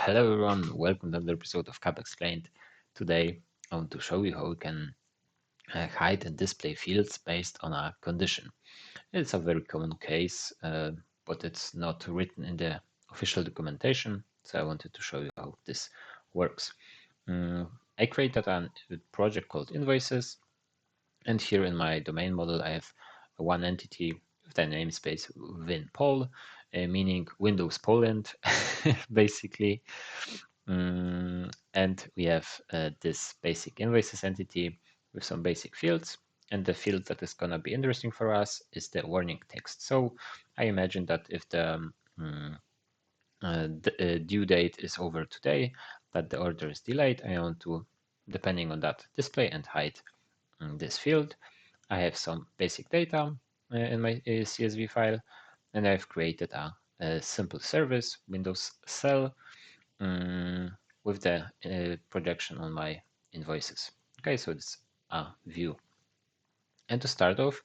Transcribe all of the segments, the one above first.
Hello everyone, welcome to another episode of CAP Explained. Today I want to show you how we can hide and display fields based on a condition. It's a very common case, but it's not written in the official documentation, so I wanted to show you how this works. I created a project called Invoices, and here in my domain model I have one entity with the namespace WinPol, meaning Windows Poland, basically. And we have this basic invoices entity with some basic fields. And the field that is going to be interesting for us is the warning text. So I imagine that if the due date is over today, that the order is delayed, I want to, depending on that, display and hide this field. I have some basic data in my CSV file, and I've created a simple service, Windows cell, with the projection on my invoices. Okay, so it's a view. And to start off,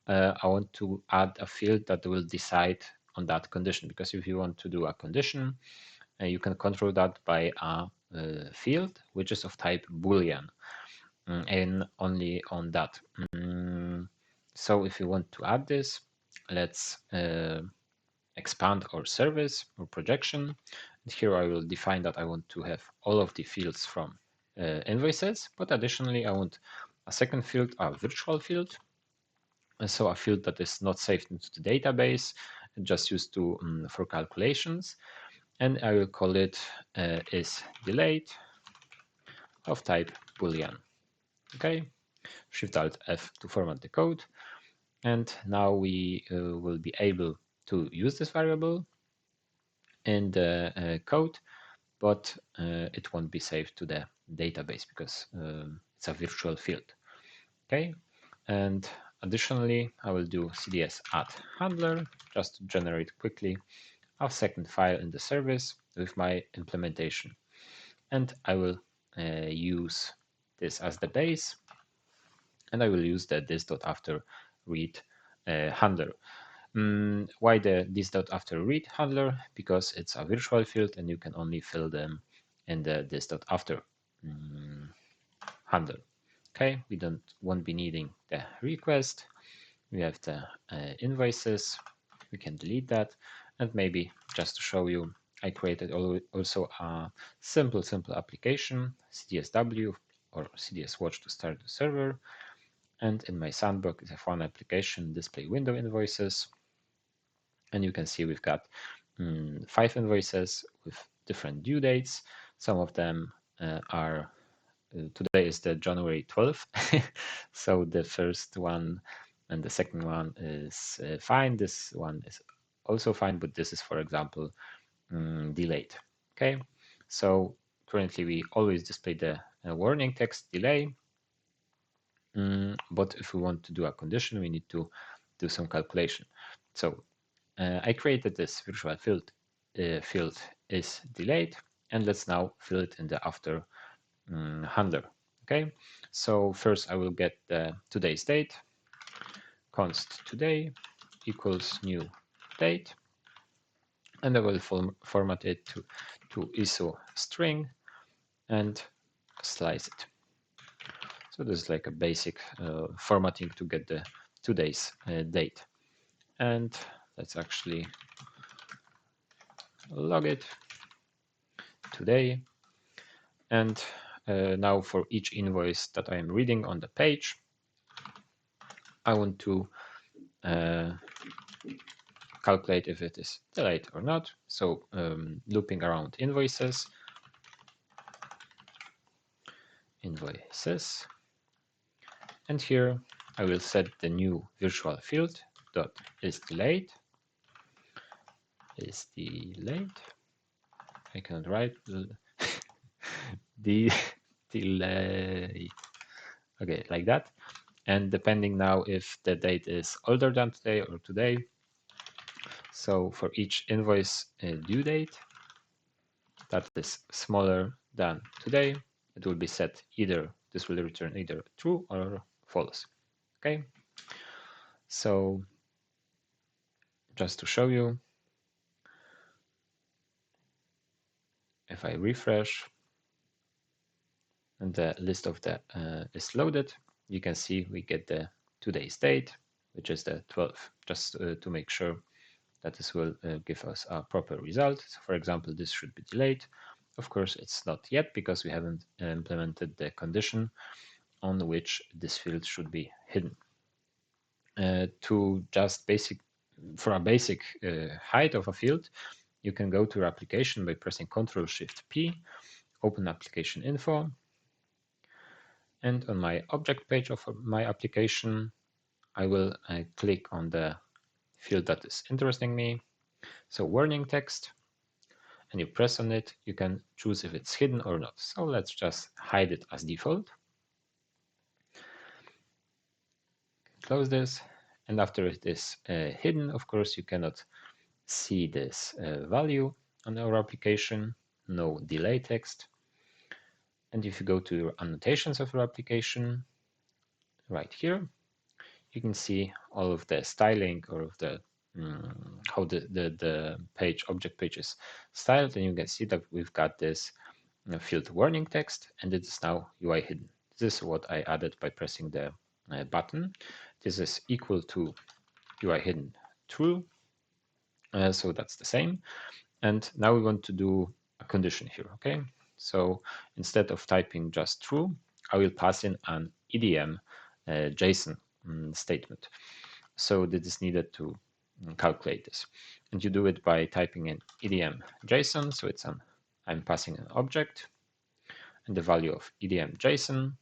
I want to add a field that will decide on that condition, because if you want to do a condition, you can control that by a field which is of type Boolean, and only on that. So if you want to add this, let's expand our service or projection. And here I will define that I want to have all of the fields from invoices, but additionally I want a second field, a virtual field. And so a field that is not saved into the database, just used to for calculations. And I will call it is delayed of type Boolean. Okay, Shift Alt F to format the code. And now we will be able to use this variable in the code, but it won't be saved to the database because it's a virtual field. Okay, and additionally, I will do cds add handler just to generate quickly a second file in the service with my implementation. And I will use this as the base, and I will use the this.after_read handler. Why the this.after_read handler? Because it's a virtual field and you can only fill them in the this.after handler. Okay, we won't be needing the request. We have the invoices. We can delete that. And maybe just to show you, I created also a simple application, CDSW or CDS watch to start the server. And in my sandbox is a fun application, display window invoices. And you can see we've got 5 invoices with different due dates. Some of them are, today is the January 12th. So the first one and the second one is fine. This one is also fine, but this is, for example, delayed. Okay, so currently we always display the warning text delay. But if we want to do a condition, we need to do some calculation. So I created this virtual field is delayed, and let's now fill it in the after handler. Okay, so first I will get the today's date, const today equals new date, and I will format it to ISO string and slice it. So this is like a basic formatting to get the today's date. And let's actually log it today. And now for each invoice that I am reading on the page, I want to calculate if it is delayed or not. So looping around invoices, and here I will set the new virtual field dot is delayed. I cannot write the delayed. Okay, like that. And depending now if the date is older than today or today. So for each invoice due date that is smaller than today, it will be set either, this will return either true or false. Okay, so just to show you, if I refresh and the list of the is loaded, you can see we get the today's date, which is the 12th, just to make sure that this will give us a proper result. So for example, this should be delayed. Of course, it's not yet because we haven't implemented the condition on which this field should be hidden. To just for a basic height of a field, you can go to your application by pressing Ctrl-Shift-P, open application info, and on my object page of my application, I will click on the field that is interesting me. So warning text, and you press on it, you can choose if it's hidden or not. So let's just hide it as default. Close this, and after it is hidden, of course, you cannot see this value on our application, no delay text. And if you go to your annotations of your application, right here, you can see all of the styling or of the how the object page is styled, and you can see that we've got this field warning text, and it is now UI hidden. This is what I added by pressing the button. This is equal to UI hidden true, so that's the same. And now we want to do a condition here, okay? So instead of typing just true, I will pass in an EDM JSON statement. So this is needed to calculate this. And you do it by typing in EDM JSON. So I'm passing an object and the value of EDM JSON.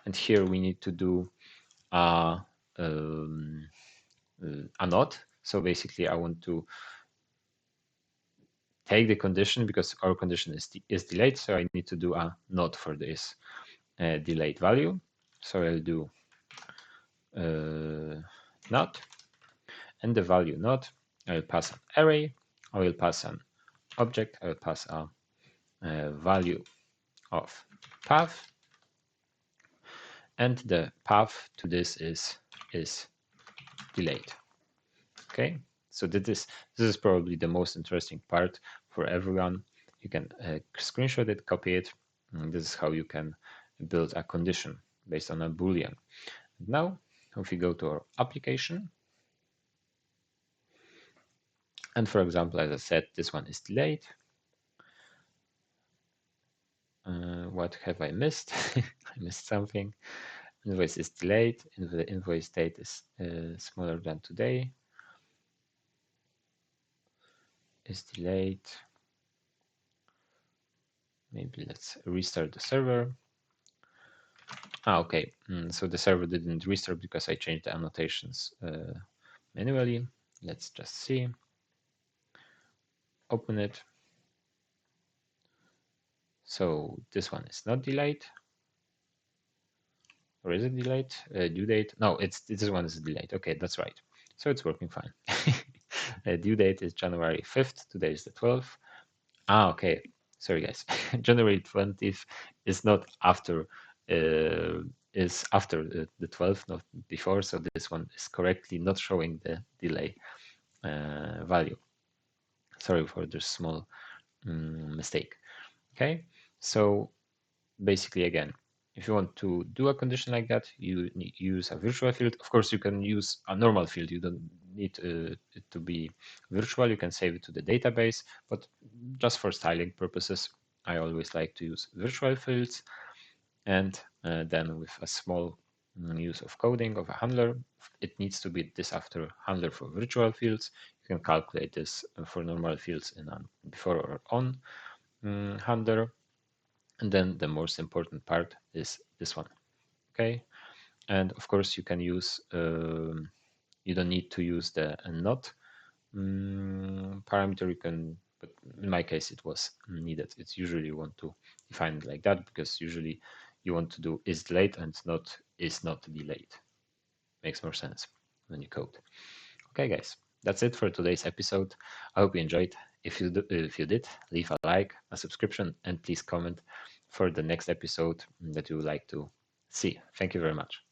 And here we need to do a not. So basically I want to take the condition because our condition is delayed. So I need to do a not for this delayed value. So I'll do not, and the value not, I will pass an array, I will pass an object, I will pass a value of path, and the path to this is delayed. Okay, so this is probably the most interesting part for everyone. You can screenshot it, copy it, and this is how you can build a condition based on a Boolean. Now, if we go to our application, and for example, as I said, this one is delayed. What have I missed? I missed something. Invoice is delayed. The invoice date is smaller than today. Is delayed. Maybe let's restart the server. Okay, so the server didn't restart because I changed the annotations manually. Let's just see. Open it. So this one is not delayed. Or is it delayed? Due date? No, this one is delayed. Okay, that's right. So it's working fine. Due date is January 5th. Today is the 12th. Okay. Sorry, guys. January 20th is not after, is after the 12th, not before. So this one is correctly not showing the delay value. Sorry for this small mistake. Okay. So basically, again, if you want to do a condition like that, you use a virtual field. Of course, you can use a normal field. You don't need it to be virtual. You can save it to the database, but just for styling purposes, I always like to use virtual fields. And then with a small use of coding of a handler, it needs to be this after handler for virtual fields. You can calculate this for normal fields in a before or on handler. And then the most important part is this one, okay? And of course you can use, you don't need to use the not parameter. You can, but in my case it was needed. It's usually you want to define it like that because usually you want to do is delayed and not is not delayed. Makes more sense when you code. Okay, guys, that's it for today's episode. I hope you enjoyed. If you did, leave a like, a subscription, and please comment for the next episode that you would like to see. Thank you very much.